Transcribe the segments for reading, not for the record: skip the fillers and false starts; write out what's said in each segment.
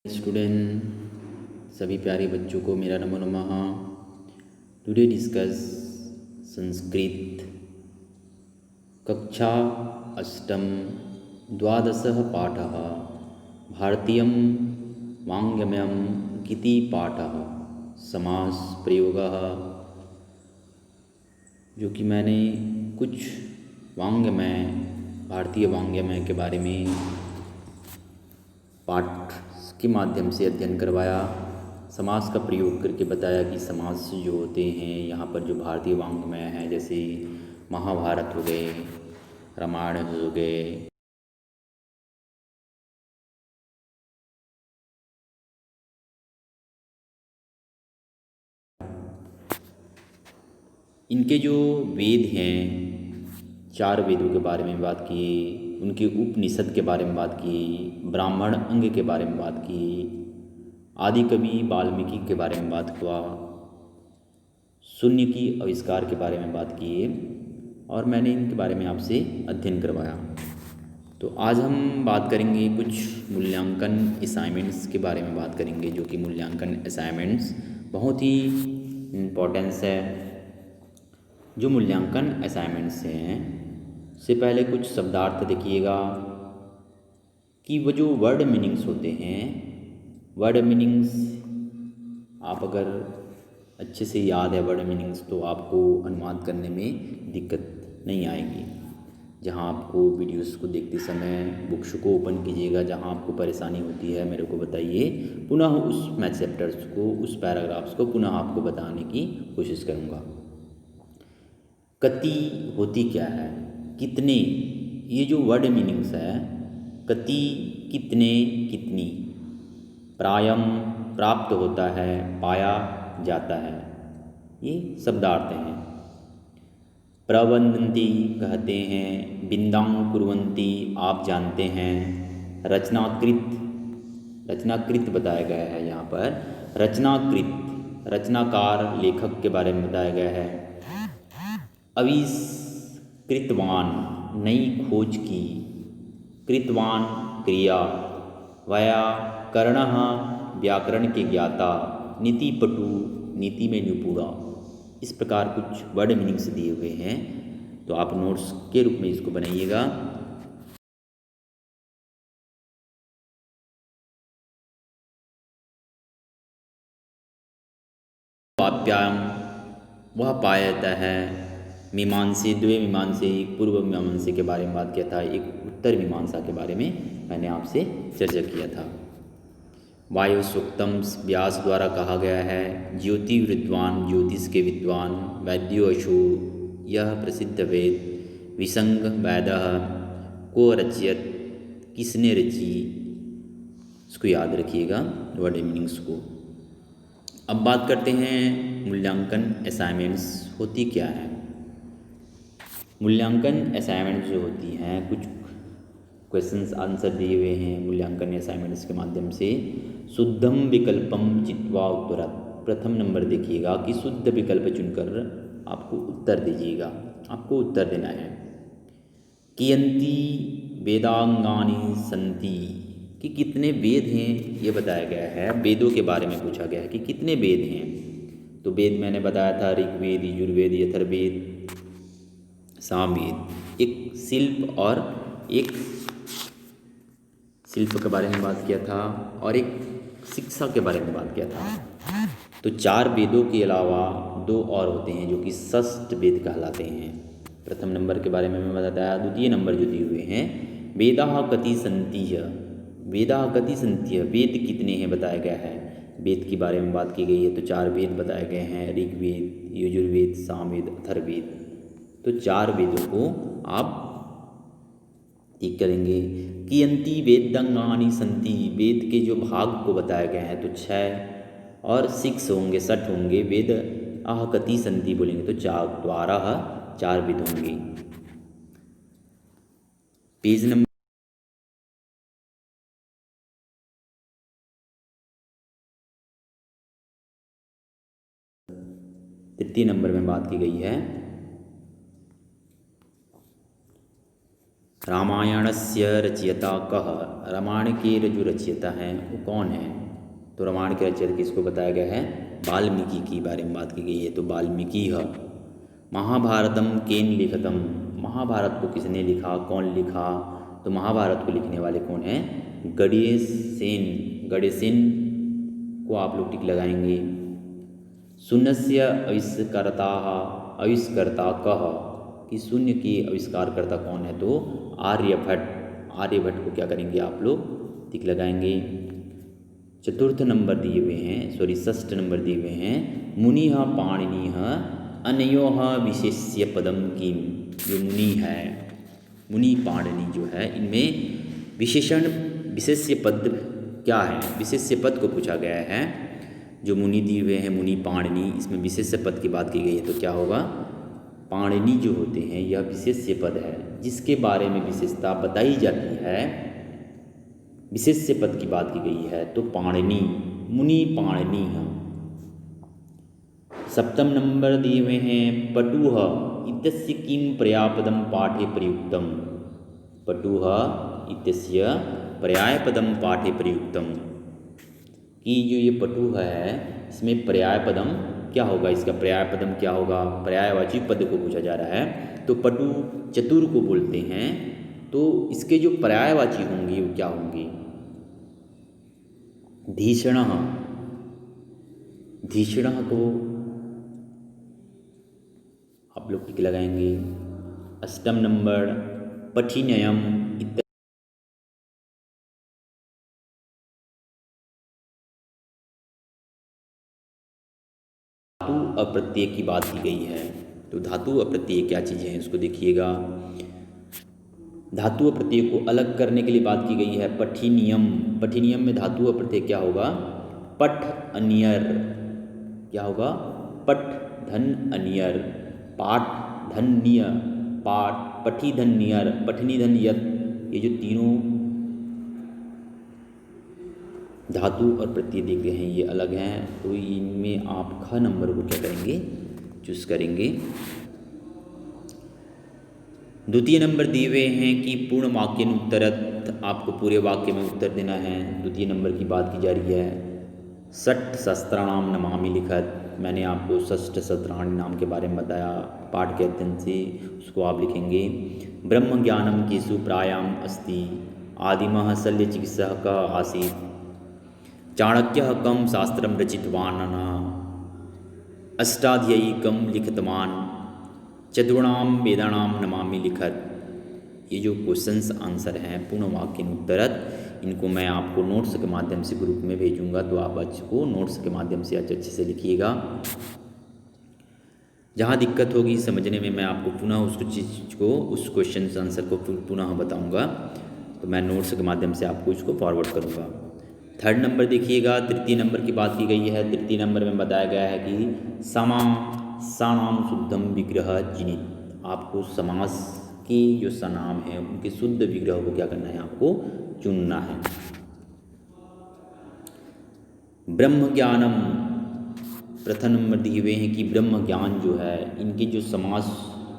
Student सभी प्यारे बच्चों को मेरा नमो नमः। टुडे डिस्कस संस्कृत कक्षा अष्टम द्वादशः पाठः भारतीयं वाङ्मयम् इति पाठः समास प्रयोगः। जो कि मैंने कुछ वाङ्मय भारतीय वाङ्मय के बारे में पाठ के माध्यम से अध्ययन करवाया। समास का प्रयोग करके बताया कि समास जो होते हैं यहाँ पर जो भारतीय वाङ्मय हैं, जैसे महाभारत हो गए, रामायण हो गए, इनके जो वेद हैं, चार वेदों के बारे में बात की, उनके उपनिषद के बारे में बात की, ब्राह्मण अंग के बारे में बात की, आदि कवि वाल्मीकि के बारे में बात हुआ, शून्य की आविष्कार के बारे में बात की और मैंने इनके बारे में आपसे अध्ययन करवाया। तो आज हम बात करेंगे कुछ मूल्यांकन असाइनमेंट्स के बारे में बात करेंगे, जो कि मूल्यांकन असाइनमेंट्स बहुत ही इम्पोर्टेंस है। जो मूल्यांकन असाइनमेंट्स हैं, उससे पहले कुछ शब्दार्थ देखिएगा कि वो जो वर्ड मीनिंग्स होते हैं, वर्ड मीनिंग्स आप अगर अच्छे से याद है वर्ड मीनिंग्स, तो आपको अनुवाद करने में दिक्कत नहीं आएगी। जहाँ आपको वीडियोस को देखते समय बुक्स को ओपन कीजिएगा, जहाँ आपको परेशानी होती है मेरे को बताइए, पुनः उस मैं चैप्टर्स को, उस पैराग्राफ्स को पुनः आपको बताने की कोशिश करूँगा। कति होती क्या है, कितने, ये जो वर्ड मीनिंग्स है, कति कितने कितनी, प्रायम प्राप्त होता है, पाया जाता है, ये शब्दार्थ हैं। प्रवदन्ति कहते हैं, बिंदांग कुर्वन्ति आप जानते हैं, रचनाकृत, रचनाकृत बताया गया है यहाँ पर, रचनाकृत रचनाकार लेखक के बारे में बताया गया है। आविष्कृतवान नई खोज की, कृतवान क्रिया, व्याकरणः व्याकरण के ज्ञाता, नीतिपटु नीति में निपुणा। इस प्रकार कुछ वर्ड मीनिंग्स दिए हुए हैं, तो आप नोट्स के रूप में इसको बनाइएगा। वाप्याम वह पाया जाता है, मीमांसी द्वे मीमांसी, एक पूर्व मीमांसी के बारे में बात किया था, एक उत्तर मीमांसा के बारे में मैंने आपसे चर्चा किया था। वायु सूक्तम व्यास द्वारा कहा गया है, ज्योति विद्वान ज्योतिष के विद्वान, वैद्यो अशु यह प्रसिद्ध वेद, विसंग वैदः को रचियत किसने रची। इसको याद रखिएगा वर्ड मीनिंग्स को। अब बात करते हैं मूल्यांकन असाइनमेंट्स होती क्या है। मूल्यांकन असाइनमेंट्स जो होती हैं, कुछ क्वेश्चंस आंसर दिए हुए हैं मूल्यांकन असाइनमेंट्स के माध्यम से। शुद्धम विकल्पम चित्वा उत्तरात्, प्रथम नंबर देखिएगा कि शुद्ध विकल्प चुनकर आपको उत्तर दीजिएगा, आपको उत्तर देना है। कियंती वेदांगानि संति, कि कितने वेद हैं ये बताया गया है। वेदों के बारे में पूछा गया है कि कितने वेद हैं। तो वेद मैंने बताया था, ऋग्वेद, यजुर्वेद, अथर्ववेद, सामवेद। एक शिल्प और एक शिल्प के बारे में बात किया था और एक शिक्षा के बारे में बात किया था। तो चार वेदों के अलावा दो और होते हैं जो कि षष्ठ वेद कहलाते हैं। प्रथम नंबर के बारे में मैं बताया। द्वितीय नंबर जो दिए हुए हैं, वेदाः कति सन्ति, वेदाः कति सन्ति, वेद कितने हैं बताया गया है। वेद के बारे में बात की गई है, तो चार वेद बताए गए हैं, ऋग्वेद, यजुर्वेद, सामवेद, अथर्ववेद। तो चार वेदों को आप ठीक करेंगे। कियंती वेदांगानि संति, वेद के जो भाग को बताया गया है, तो 6 और 6 होंगे, 60 होंगे। वेद आह कति संति बोलेंगे तो 4 वेद होंगे। पेज नंबर तृतीय नंबर में बात की गई है रामायणस्य रचयिता कः, रामायण के जो रचयिता हैं वो कौन है? तो रामायण के रचयिता किसको बताया गया है? वाल्मीकि की बारे में बात की गई है, तो वाल्मीकि है। महाभारतम केन लिखतम, महाभारत को किसने लिखा, कौन लिखा? तो महाभारत को लिखने वाले कौन हैं? गणेशसेन, गणेशसेन को आप लोग टिक लगाएंगे। शून्यस्य आविष्कर्ता, आविष्कर्ता कः, कि शून्य के आविष्कारकर्ता कौन है? तो आर्यभट्ट, आर्यभट्ट को क्या करेंगे आप लोग? टिक लगाएंगे। चतुर्थ नंबर दिए हुए हैं, सॉरी षष्ठ नंबर दिए हुए हैं, मुनिः पाणिनिः अनयोः विशेष्य पदम किम। जो मुनि है, मुनि पाणिनि जो है, इनमें विशेषण विशेष्य पद क्या है? विशेष्य पद को पूछा गया है। जो मुनि दिए हुए हैं मुनि पाणिनि, इसमें विशेष्य पद की बात की गई है, तो क्या होगा? पाणिनि जो होते हैं यह विशेष्य पद है, जिसके बारे में विशेषता बताई जाती है, विशेष्य पद की बात की गई है, तो पाणिनि, मुनि पाणिनि है। सप्तम नंबर दिए हुए हैं, पटुः इत्यस्य किम पर्यायपदम पाठे प्रयुक्तम। पटुः इत्यस्य पर्यायपदम पाठे प्रयुक्तम, कि जो ये पटुः है इसमें पर्यायपदम क्या होगा? इसका पर्यायपदम क्या होगा? पर्यायवाची पद को पूछा जा रहा है। तो पटु चतुर को बोलते हैं, तो इसके जो पर्यायवाची होंगी वो क्या होंगी? धीषणः, धीषणः को आप लोग टिक लगाएंगे। अष्टम नंबर, पठिनयम इत्यादि धातु अप्रत्यय की बात की गई है। तो धातु अप्रत्यय क्या चीज़ है उसको देखिएगा। धातु अप्रत्यय को अलग करने के लिए बात की गई है। पठिनियम, पठिनियम में धातु अप्रत्यय क्या होगा? पठ अनियर, क्या होगा? पठ धन अनियर, पाठ धन्य, पाठ पठी धन्यर, पठनी धन यत, ये जो तीनों धातु और प्रत्यय दिए गए हैं ये अलग हैं। तो इनमें आप ख नंबर को क्या करेंगे? चूज करेंगे। द्वितीय नंबर दिए हुए हैं कि पूर्ण वाक्य उत्तरत, आपको पूरे वाक्य में उत्तर देना है। द्वितीय नंबर की बात की जा रही है। षट् शस्त्राणाम नमामि लिखत, मैंने आपको षष्ठ शस्त्राणि नाम के बारे में बताया पाठ के अध्ययन से, उसको आप लिखेंगे। ब्रह्म ज्ञानम केषु प्रायाम अस्ति, आदिमः शल्य चिकित्सक आसीत्, चाणक्यः कं शास्त्रं रचितवान्, अष्टाध्यायिकं लिखितवान्, चतुर्णाम वेदानाम नमामि लिखत। ये जो क्वेश्चंस आंसर हैं पूर्ण वाक्य उत्तरत, इनको मैं आपको नोट्स के माध्यम से ग्रुप में भेजूंगा, तो आप अच्छे को नोट्स के माध्यम से अच्छे से लिखिएगा। जहाँ दिक्कत होगी समझने में मैं आपको पुनः उस चीज़ को, उस क्वेश्चन आंसर को पुनः बताऊंगा, तो मैं नोट्स के माध्यम से आपको इसको फॉरवर्ड करूँगा। थर्ड नंबर देखिएगा, तृतीय नंबर की बात की गई है। तृतीय नंबर में बताया गया है कि सानाम शुद्धम विग्रह जिनित, आपको समास के जो सनाम है उनके शुद्ध विग्रह को क्या करना है? आपको चुनना है। ब्रह्म ज्ञानम, प्रथम नंबर दिए हुए हैं कि ब्रह्म ज्ञान जो है इनके जो समास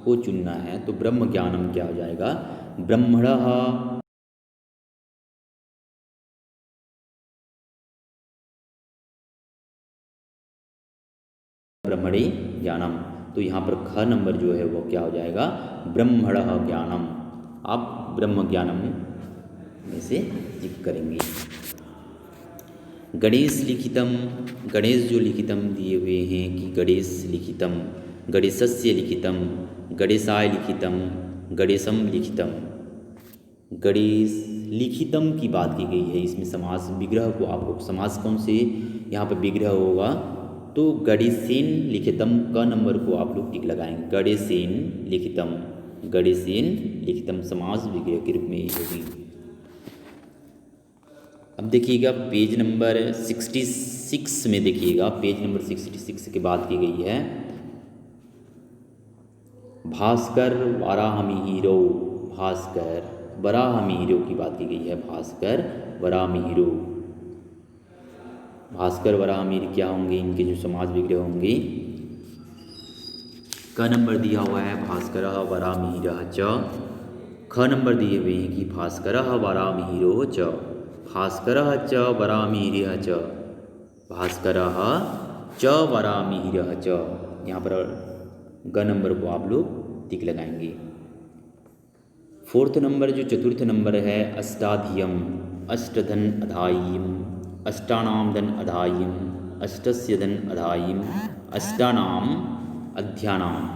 को चुनना है, तो ब्रह्म ज्ञानम क्या हो जाएगा? ब्रह्मणः, ब्रह्मणे ज्ञानम, तो यहाँ पर ख नंबर जो है वो क्या हो जाएगा? ब्रह्मणः ज्ञानम। आप ब्रह्म ज्ञानम में से टिक करेंगे। गणेश लिखितम, गणेश जो लिखितम दिए हुए हैं कि गणेश लिखितम, गणेशस्य लिखितम, गणेशाय लिखितम, गणेशम लिखितम। गणेश लिखितम की बात की गई है, इसमें समास विग्रह को आपको, समास कौन से यहाँ पर विग्रह होगा? तो गणेशेन लिखितम का नंबर को आप लोग टिक लगाएंगे। गणेशेन लिखितम, गणेशेन लिखितम समास विग्रह के रूप में होगी। अब देखिएगा पेज नंबर 66 में, देखिएगा पेज नंबर 66 की बात की गई है। भास्कर वराहमिहिरो, भास्कर वराहमिहिरो की बात की गई है। भास्कर वराहमिहिरो, भास्कर वराहमिहिर क्या होंगे? इनके जो समाज विग्रह होंगे, का नंबर दिया हुआ है भास्कर वराहमिहिरः च, ख ख नंबर दिए हुए हैं कि भास्करः वरामिहिरो च, भास्करः च वरामिहिरः च, भास्करः च वरामिहिरः च। यहाँ पर ग नंबर को आप लोग टिक लगाएंगे। फोर्थ नंबर जो चतुर्थ नंबर है, अष्टाधियम, अष्टधन अधायिम, अष्टानाम धन अधायिम, अष्टस्य धन अधायिम, अष्टानाम अध्यानाम।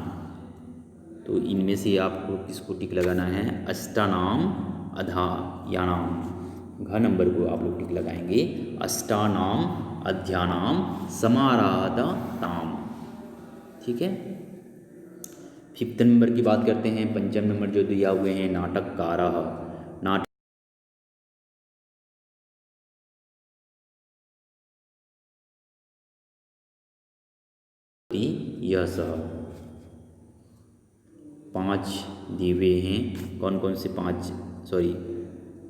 तो इनमें से आपको किसको टिक लगाना है? अष्टानाम अधायानाम। घ नंबर को आप लोग टिक लगाएंगे। अष्टानाम अध्यानाम समाराधताम। ठीक है। फिफ्थ नंबर की बात करते हैं। पंचम नंबर जो दिया हुए हैं, नाटककारः, नाटक यह सह। पांच दिए हुए हैं। कौन कौन से पांच? सॉरी,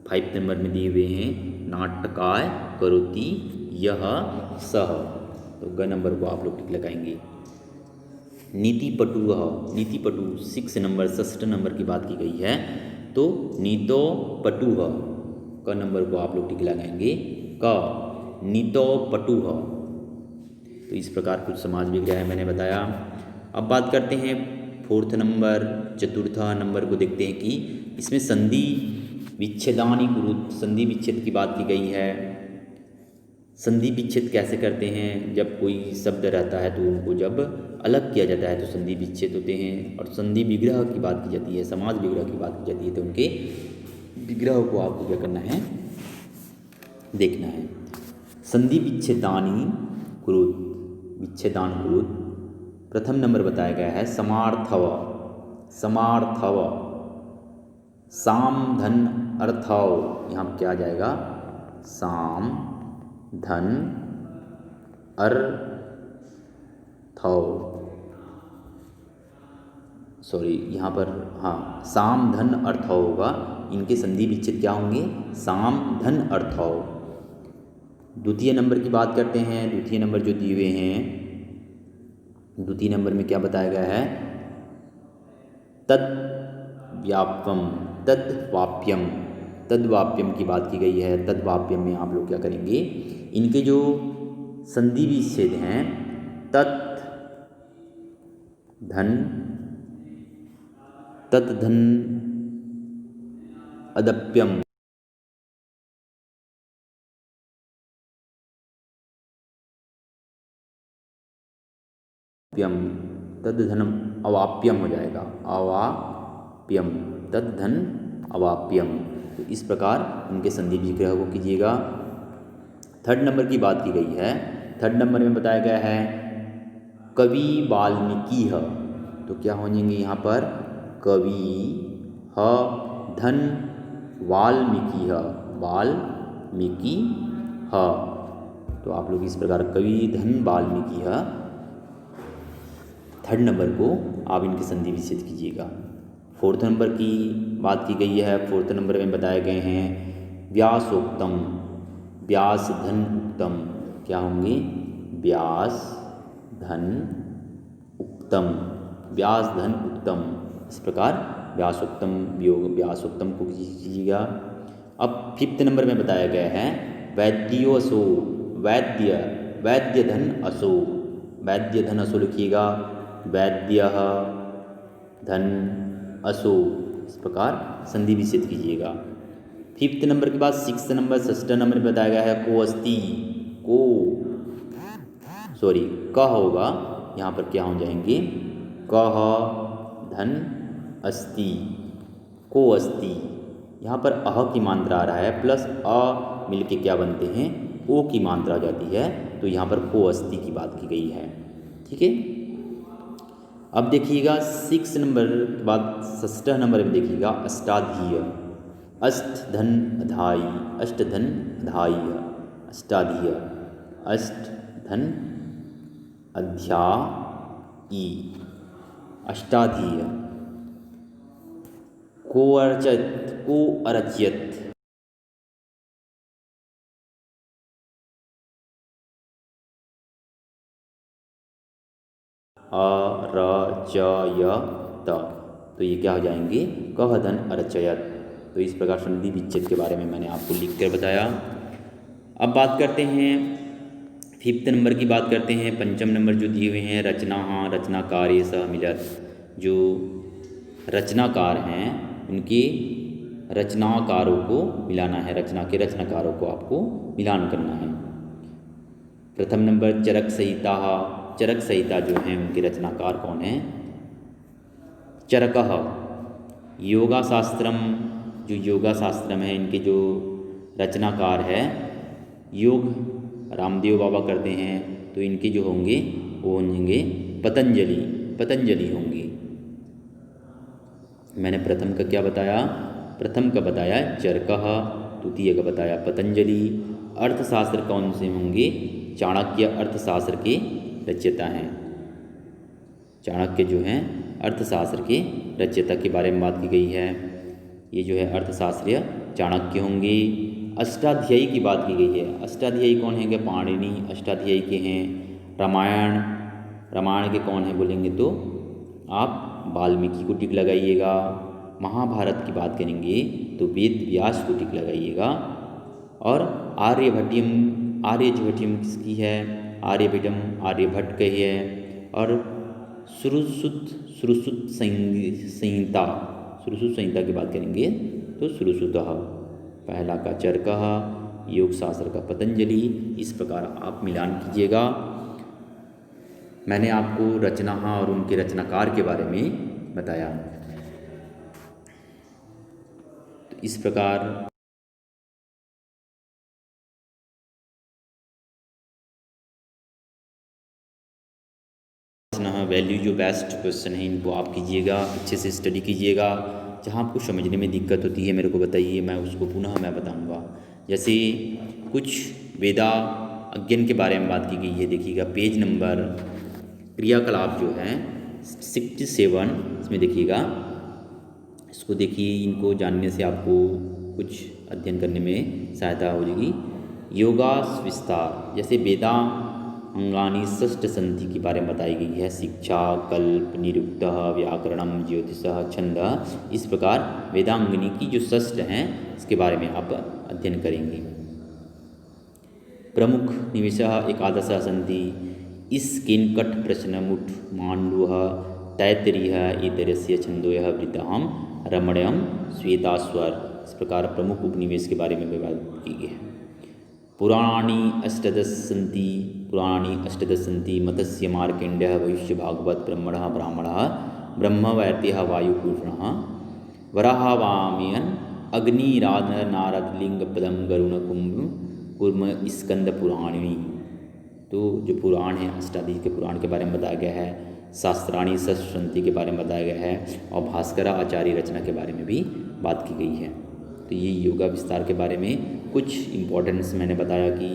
फाइव नंबर में दिए हुए हैं, नाटकाय करोति यह सह। तो ग नंबर को आप लोग टिक लगाएंगे। नीतिपटु, नीतिपटु सिक्स नंबर, षष्ठ नंबर की बात की गई है। तो नीतो पटु, क नंबर को आप लोग टिक लगाएंगे। क नीतो पटु। तो इस प्रकार कुछ समाज विग्रह है मैंने बताया। अब बात करते हैं फोर्थ नंबर, चतुर्थ नंबर को देखते हैं कि इसमें संधि विच्छेदानी कुरुत, संधि विच्छेद की बात की गई है। संधि विच्छेद कैसे करते हैं? जब कोई शब्द रहता है तो उनको जब अलग किया जाता है तो संधि विच्छेद होते हैं। और संधि विग्रह की बात की जाती है, समाज विग्रह की बात की जाती है, तो उनके विग्रह को आपको क्या करना है? देखना है। संधि विच्छेदानी कुरुत, विच्छेदान कुरुत। प्रथम नंबर बताया गया है समार्थव, समार्थव, साम धन अर्थव। यहाँ क्या आ जाएगा? साम धन अर्थव। सॉरी, यहाँ पर हाँ, साम धन अर्थव होगा। इनके संधि विच्छेद क्या होंगे? साम धन अर्थव। द्वितीय नंबर की बात करते हैं। द्वितीय नंबर जो दिए हुए हैं, द्वितीय नंबर में क्या बताया गया है? तद्व्याप्यम, तद्वाप्यम, तद्वाप्यम की बात की गई है। तद्वाप्यम में आप लोग क्या करेंगे? इनके जो संधि विच्छेद हैं, तत् धन, तत् धन अदप्यम, प्यम, तद्धनम अवाप्यम हो जाएगा। अवाप्यम, तद्धन अवाप्यम। तो इस प्रकार उनके संधि विग्रह को कीजिएगा। थर्ड नंबर की बात की गई है। थर्ड नंबर में बताया गया है कवि वाल्मीकि है। तो क्या हो जाएंगे यहाँ पर? कवि ह धन वाल्मीकि है, वाल्मीकि ह। तो आप लोग इस प्रकार कवि धन वाल्मीकि है, थर्ड नंबर को आप इनके संधि विच्छेद कीजिएगा। फोर्थ नंबर की बात की गई है। फोर्थ नंबर में बताए गए हैं व्यासोक्तम, व्यास धन उक्तम। क्या होंगे? व्यास धन उक्तम, व्यास धन उक्तम। इस प्रकार व्यासोक्तम वियोग व्यासोक्तम को कीजिएगा। अब फिफ्थ नंबर में बताया गया है वैद्योसो, वैद्य, वैद्य धन असो, वैद्य धन असो लिखिएगा। वैद्य धन असो, इस प्रकार संधि विच्छेद कीजिएगा। फिफ्थ नंबर के बाद सिक्स नंबर, षष्ठ नंबर में बताया गया है को अस्ति, को सॉरी क होगा। यहाँ पर क्या हो जाएंगे? कह धन अस्ति, को अस्ति। यहाँ पर अह की मात्रा आ रहा है, प्लस अ मिलके क्या बनते हैं? ओ की मात्रा आ जाती है। तो यहाँ पर को अस्ति की बात की गई है। ठीक है। अब देखिएगा सिक्स नंबर के बाद षष्ठ नंबर में देखिएगा अष्टाधीय, अष्ट धन अधाई, अष्ट धन अधाई, अष्टाधीय, अष्ट धन अध्यायी, अष्टाधीय। को अर्चत, को अरच्यत, अरचयत। तो तो ये क्या हो जाएंगे, कह धन अरचयत। तो इस प्रकार संधि विच्छेद के बारे में मैंने आपको लिख कर बताया। अब बात करते हैं 5th नंबर की, बात करते हैं 5म नंबर जो दिए हुए हैं, रचना रचनाकार ये सह मिलत। जो रचनाकार हैं उनके रचनाकारों को मिलाना है, रचना के रचनाकारों को आपको मिलान करना है। प्रथम नंबर चरक संहिता, चरक संहिता जो हैं उनके रचनाकार कौन हैं, चरकः। योगा शास्त्रम, जो योगा शास्त्रम है इनके जो रचनाकार है योग रामदेव बाबा करते हैं, तो इनके जो होंगे वो होंगे पतंजलि, पतंजलि होंगे। मैंने प्रथम का क्या बताया, प्रथम का बताया चरकः, द्वितीय का बताया पतंजलि। अर्थशास्त्र कौन से होंगे, चाणक्य अर्थशास्त्र के रचयिता हैं। चाणक्य जो हैं अर्थशास्त्र के रचयिता के बारे में बात की गई है। ये जो है अर्थशास्त्रीय चाणक्य होंगे। अष्टाध्यायी की बात की गई है। अष्टाध्यायी कौन है, पाणिनि अष्टाध्यायी के हैं। रामायण, रामायण के कौन है बोलेंगे तो आप वाल्मीकि को टिक लगाइएगा। महाभारत की बात करेंगे तो वेद व्यास को टिक लगाइएगा। और आर्यभट्टियम, आर्यभट्टियम किसकी है, आर्यभट्टम आर्यभट्ट की है। और सुश्रुत, सुश्रुत संहिता, सुश्रुत संहिता की बात करेंगे तो सुश्रुतः। पहला का चरकः, योग शास्त्र का पतंजलि। इस प्रकार आप मिलान कीजिएगा। मैंने आपको रचना और उनके रचनाकार के बारे में बताया। तो इस प्रकार वैल्यू जो बेस्ट क्वेश्चन है इनको आप कीजिएगा, अच्छे से स्टडी कीजिएगा। जहाँ आपको समझने में दिक्कत होती है मेरे को बताइए, मैं उसको पुनः मैं बताऊंगा। जैसे कुछ वेदा अज्ञान के बारे में बात की गई है, देखिएगा पेज नंबर क्रियाकलाप जो है 67, इसमें देखिएगा, इसको देखिए। इनको जानने से आपको कुछ अध्ययन करने में सहायता हो जाएगी। योगास विस्तार, जैसे वेदा अंगानी षष्ठ संधि के बारे में बताई गई है। शिक्षा, कल्प, निरुक्तः, व्याकरणम, ज्योतिषः, छंद। इस प्रकार वेदांगनी की जो षष्ठ हैं इसके बारे में आप अध्ययन करेंगे। प्रमुख निवेशः एकादश संधि, इसकेन्कट प्रश्नमुठ मांडुः तैतरीय इतरस्य छंदोयः वृताहम रमणयम श्वेतास्वर। इस प्रकार प्रमुख उपनिवेश के बारे में बात की गई है। पुराणानि अष्टादश सन्ति, पुराणानि अष्टादश सन्ति। मत्स्य मार्कण्डेयः भविष्य भागवत ब्रह्मणः ब्राह्मणः ब्रह्मवैवर्तः वायुपूर्णः वराहवामयन अग्निराध नारद लिंग पदम गरुण कुर्म स्कंद पुराणी। तो जो पुराण है अष्टादश के पुराण के बारे में बताया गया है। शास्त्राणी षष्ठी के बारे में बताया गया है। और भास्कर आचार्य रचना के बारे में भी बात की गई है। तो ये योगा विस्तार के बारे में कुछ इम्पोर्टेंस मैंने बताया कि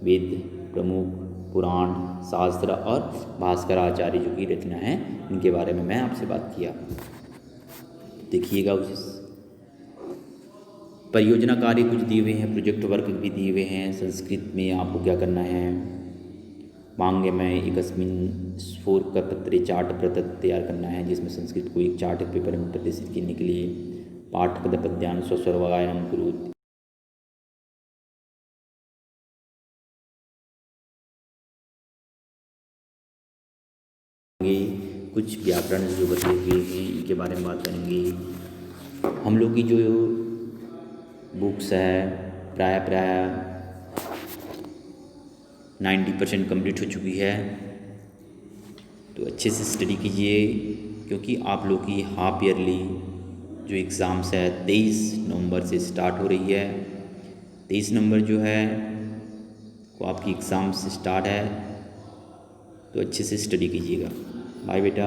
वेद, प्रमुख, पुराण, शास्त्र और भास्कर आचार्य जो की रचना है इनके बारे में मैं आपसे बात किया। देखिएगा उस परियोजना कार्य कुछ दिए हुए हैं, प्रोजेक्ट वर्क भी दिए हुए हैं। संस्कृत में आपको क्या करना है, मांगे में एकस्मिन स्फोर का पत्र चार्ट प्रतत तैयार करना है, जिसमें संस्कृत को एक चार्ट पेपर में प्रदर्शित करने के लिए पाठ पद पद्यान स्वस्वर वगायनम कुरुत। कुछ व्याकरण जो बताए गए हैं इनके बारे में बात करेंगे। हम लोग की जो बुक्स है प्राय 90% कंप्लीट हो चुकी है। तो अच्छे से स्टडी कीजिए, क्योंकि आप लोग की हाफ ईयरली जो एग्ज़ाम्स है 23 नवंबर से स्टार्ट हो रही है। 23 नवंबर जो है वो आपकी एग्ज़ाम से स्टार्ट है। तो अच्छे से स्टडी कीजिएगा। बाय बेटा।